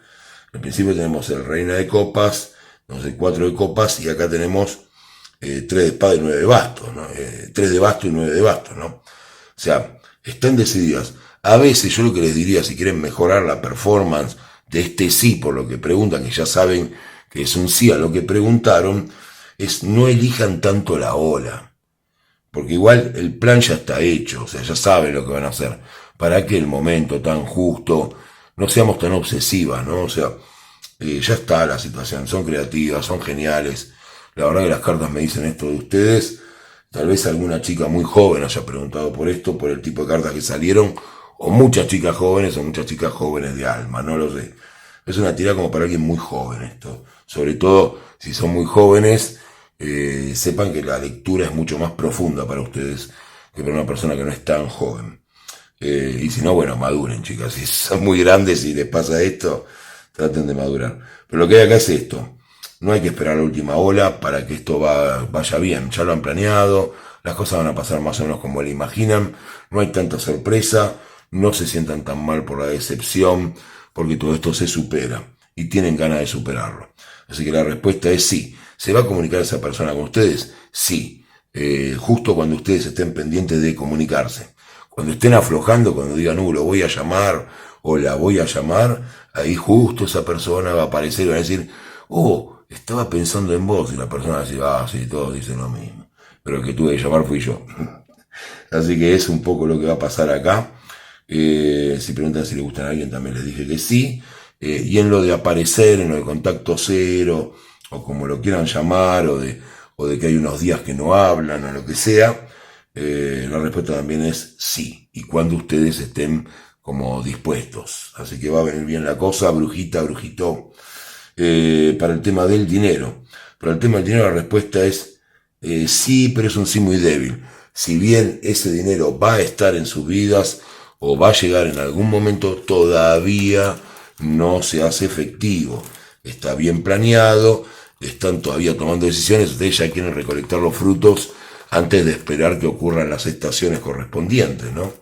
S1: Al principio tenemos el reina de copas, no sé, 4 de copas, y acá tenemos 3 de espada y 9 de bastos, ¿no? 3 de bastos y 9 de bastos, ¿no? O sea, están decididas. A veces yo lo que les diría, si quieren mejorar la performance de este sí, por lo que preguntan, que ya saben que es un sí a lo que preguntaron, es no elijan tanto la ola. Porque igual el plan ya está hecho, o sea, ya saben lo que van a hacer. Para que el momento tan justo, no seamos tan obsesivas, ¿no? O sea, ya está la situación, son creativas, son geniales. La verdad que las cartas me dicen esto de ustedes. Tal vez alguna chica muy joven haya preguntado por esto, por el tipo de cartas que salieron, o muchas chicas jóvenes, o muchas chicas jóvenes de alma, no lo sé. Es una tirada como para alguien muy joven esto. Sobre todo, si son muy jóvenes, sepan que la lectura es mucho más profunda para ustedes que para una persona que no es tan joven. Y si no, bueno, maduren, chicas. Si son muy grandes y les pasa esto, traten de madurar. Pero lo que hay acá es esto. No hay que esperar la última ola para que esto vaya bien. Ya lo han planeado, las cosas van a pasar más o menos como le imaginan. No hay tanta sorpresa, no se sientan tan mal por la decepción, porque todo esto se supera y tienen ganas de superarlo. Así que la respuesta es sí. ¿Se va a comunicar esa persona con ustedes? Sí. Justo cuando ustedes estén pendientes de comunicarse. Cuando estén aflojando, cuando digan, lo voy a llamar o la voy a llamar, ahí justo esa persona va a aparecer y va a decir, estaba pensando en vos. Y la persona va a decir, sí, todos dicen lo mismo. Pero el que tuve que llamar fui yo. Así que es un poco lo que va a pasar acá. Si preguntan si le gustan a alguien, también les dije que sí. Y en lo de aparecer, en lo de contacto cero, o como lo quieran llamar, o de que hay unos días que no hablan, o lo que sea, la respuesta también es sí. Y cuando ustedes estén como dispuestos. Así que va a venir bien la cosa, brujita, brujito. Para el tema del dinero. Para el tema del dinero la respuesta es sí, pero es un sí muy débil. Si bien ese dinero va a estar en sus vidas o va a llegar en algún momento, todavía no se hace efectivo. Está bien planeado, están todavía tomando decisiones, ustedes ya quieren recolectar los frutos antes de esperar que ocurran las estaciones correspondientes, ¿no?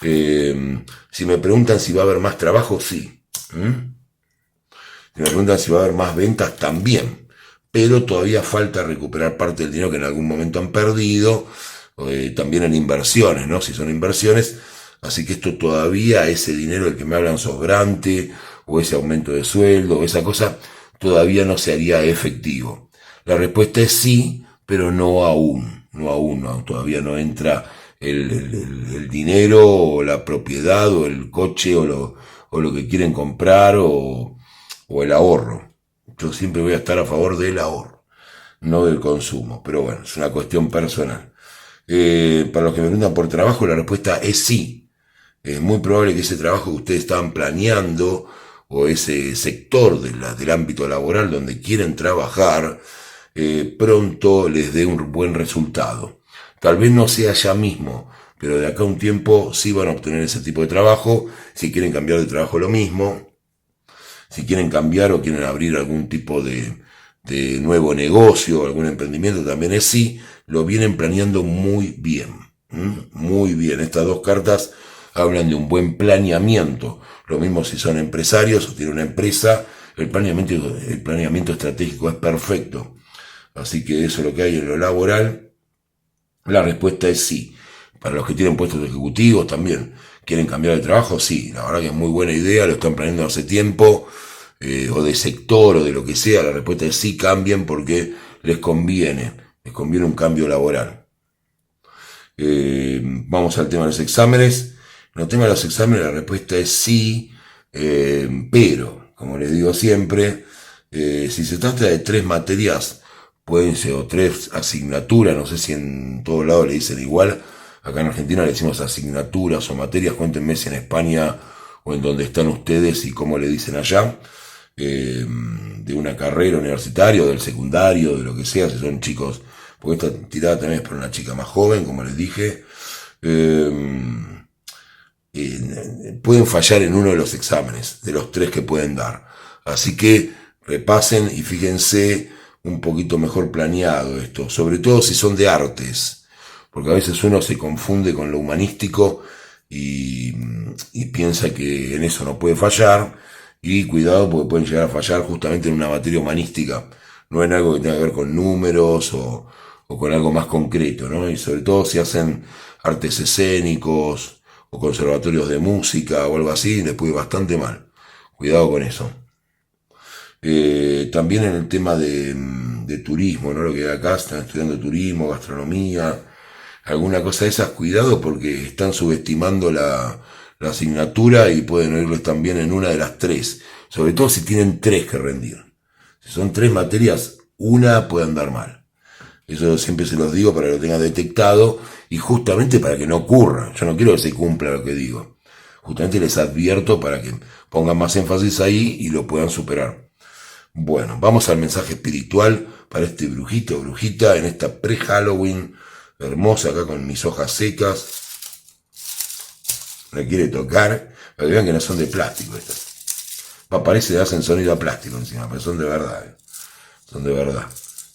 S1: Si me preguntan si va a haber más trabajo, sí. Si me preguntan si va a haber más ventas, también. Pero todavía falta recuperar parte del dinero que en algún momento han perdido, también en inversiones, ¿no? Si son inversiones. Así que esto todavía, ese dinero del que me hablan sobrante, o ese aumento de sueldo, o esa cosa, todavía no se haría efectivo. La respuesta es sí, pero no aún. No, todavía no entra el dinero, o la propiedad, o el coche, o lo que quieren comprar, o el ahorro. Yo siempre voy a estar a favor del ahorro, no del consumo. Pero bueno, es una cuestión personal. Para los que me preguntan por trabajo, la respuesta es sí. Es muy probable que ese trabajo que ustedes estaban planeando, o ese sector del ámbito laboral donde quieren trabajar, pronto les dé un buen resultado. Tal vez no sea ya mismo, pero de acá a un tiempo sí van a obtener ese tipo de trabajo. Si quieren cambiar de trabajo, lo mismo. Si quieren cambiar o quieren abrir algún tipo de de nuevo negocio, algún emprendimiento, también es sí, lo vienen planeando muy bien. Muy bien, estas dos cartas hablan de un buen planeamiento. Lo mismo si son empresarios o tienen una empresa, el planeamiento estratégico es perfecto. Así que eso es lo que hay en lo laboral. La respuesta es sí. Para los que tienen puestos ejecutivos también, quieren cambiar de trabajo, sí. La verdad que es muy buena idea, lo están planeando hace tiempo, o de sector o de lo que sea. La respuesta es sí, cambien porque les conviene un cambio laboral. Vamos al tema de los exámenes. En el tema de los exámenes la respuesta es sí, pero, como les digo siempre, si se trata de 3 materias, pueden ser, o 3 asignaturas, no sé si en todos lados le dicen igual, acá en Argentina le decimos asignaturas o materias, cuéntenme si en España o en donde están ustedes y cómo le dicen allá, de una carrera universitaria, o del secundario, de lo que sea, si son chicos, porque esta tirada también es para una chica más joven, como les dije, pueden fallar en uno de los exámenes, de los 3 que pueden dar. Así que repasen y fíjense un poquito mejor planeado esto, sobre todo si son de artes, porque a veces uno se confunde con lo humanístico y piensa que en eso no puede fallar, y cuidado porque pueden llegar a fallar justamente en una materia humanística, no en algo que tenga que ver con números o con algo más concreto, ¿no? Y sobre todo si hacen artes escénicos o conservatorios de música o algo así, les puede bastante mal. Cuidado con eso. También en el tema de turismo, ¿no? Lo que acá están estudiando turismo, gastronomía, alguna cosa de esas, cuidado porque están subestimando la asignatura y pueden irles también en una de las 3, sobre todo si tienen 3 que rendir. Si son 3 materias, una puede andar mal. Eso siempre se los digo para que lo tengan detectado y justamente para que no ocurra. Yo no quiero que se cumpla lo que digo. Justamente les advierto para que pongan más énfasis ahí y lo puedan superar. Bueno, vamos al mensaje espiritual para este brujito o brujita en esta pre-Halloween hermosa acá con mis hojas secas. Me quiere tocar, para que vean que no son de plástico estas. Parece que hacen sonido a plástico encima, pero son de verdad. Son de verdad.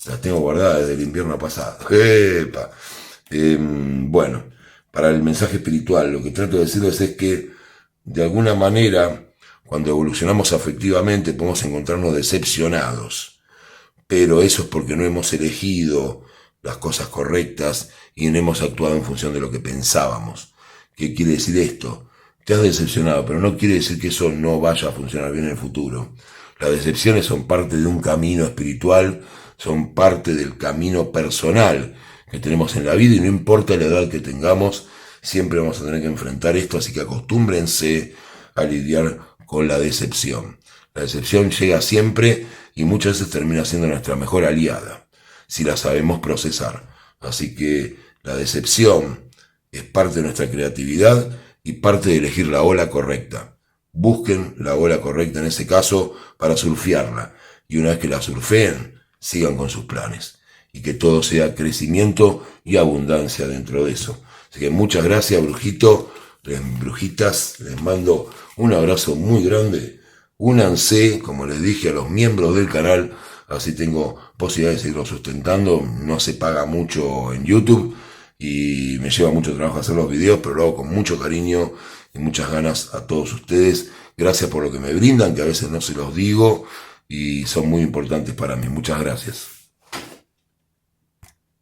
S1: Las tengo guardadas desde el invierno pasado. ¡Epa! Bueno, para el mensaje espiritual, lo que trato de decirles es que, de alguna manera, cuando evolucionamos afectivamente, podemos encontrarnos decepcionados. Pero eso es porque no hemos elegido las cosas correctas y no hemos actuado en función de lo que pensábamos. ¿Qué quiere decir esto? Te has decepcionado, pero no quiere decir que eso no vaya a funcionar bien en el futuro. Las decepciones son parte de un camino espiritual, son parte del camino personal que tenemos en la vida y no importa la edad que tengamos, siempre vamos a tener que enfrentar esto, así que acostúmbrense a lidiar con la decepción. La decepción llega siempre y muchas veces termina siendo nuestra mejor aliada, si la sabemos procesar. Así que la decepción es parte de nuestra creatividad y parte de elegir la ola correcta. Busquen la ola correcta en ese caso para surfearla. Y una vez que la surfeen, sigan con sus planes. Y que todo sea crecimiento y abundancia dentro de eso. Así que muchas gracias, brujito, brujitas. Les mando un abrazo muy grande. Únanse, como les dije, a los miembros del canal. Así tengo posibilidad de seguirlo sustentando. No se paga mucho en YouTube. Y me lleva mucho trabajo hacer los videos, pero lo hago con mucho cariño y muchas ganas a todos ustedes. Gracias por lo que me brindan, que a veces no se los digo y son muy importantes para mí. Muchas gracias.